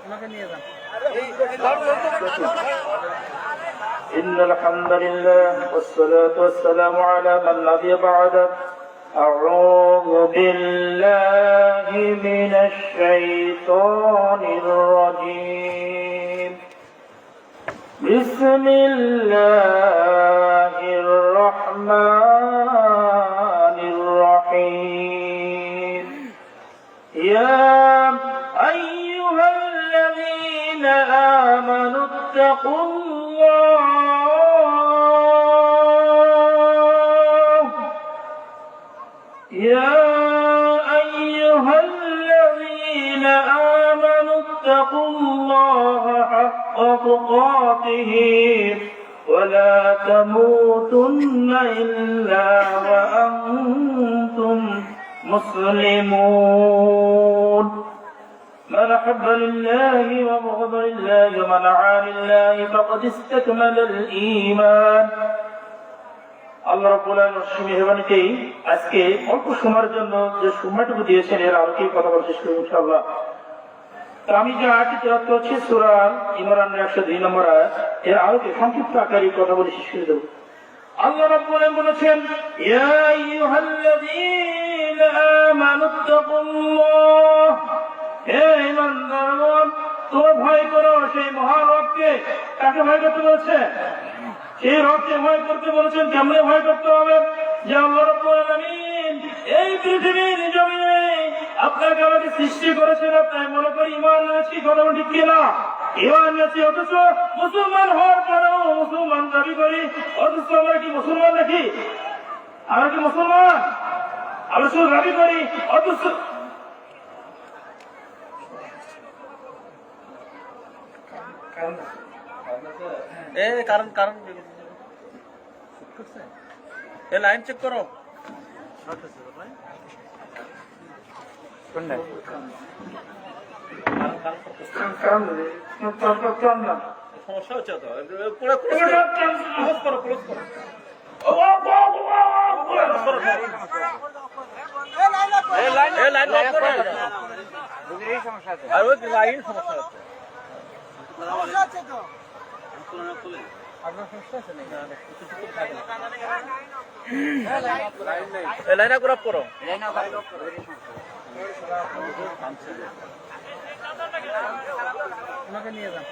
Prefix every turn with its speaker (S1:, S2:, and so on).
S1: إن الحمد لله والصلاة والسلام على من نبي بعده أعوذ بالله من الشيطان الرجيم بسم الله الرحمن الرحيم يا أيها الذين آمنوا اتقوا الله يا أيها الذين آمنوا اتقوا الله حق تقاته ولا تموتن إلا وأنتم مسلمون من أحب لله وبغض لله ومن عان لله فقد استكمل الإيمان আল্লাহ রাব্বুল আলামিন মেহেরবানিতে আজকে অল্প সময়ের জন্য যে সময়টুকু দিয়েছেন এর আলোকে কথা বলতে শেষ করব ইনশাআল্লাহ। আমি যে আয়াতটি তেলাওয়াত করছি সূরা ইমরানের 102 নম্বর আয়াত, এর আলোকে সংক্ষিপ্ত আকারে কথা বলে শেষ করে দেব। আল্লাহ রাব্বুল আলামিন বলেছেন ইয়া আইয়ুহাল্লাযীনা আমানুত্তাকুল্লাহ, হে ঈমানদারগণ তোমরা ভয় করো সেই মহান রবকে। কাকে ভয় করতে বলেছে? সেই রবকে ভয় করতে বলেছেন। কেমনে ভয় করতে হবে? যে আল্লাহ রাব্বুল আলামিন এই পৃথিবীর জমিনে আপনাকে আমাকে সৃষ্টি করেছেন, আপনি মনে করি ঈমান এনেছি, কথা বলি ঠিক কিনা? ঈমান এনেছি অথচ মুসলমান হওয়ার পরেও মুসলমান দাবি করি, অথচ আমরা কি মুসলমান নাকি? আমরা কি মুসলমান? আমরা শুধু দাবি করি অথচ কারণ লাইন চেক করো। সমস্যা হচ্ছে তো ক্লোজ করো। লাইন সমস্যা হচ্ছে। লাইন আপ করো। ওনাকে নিয়ে যান।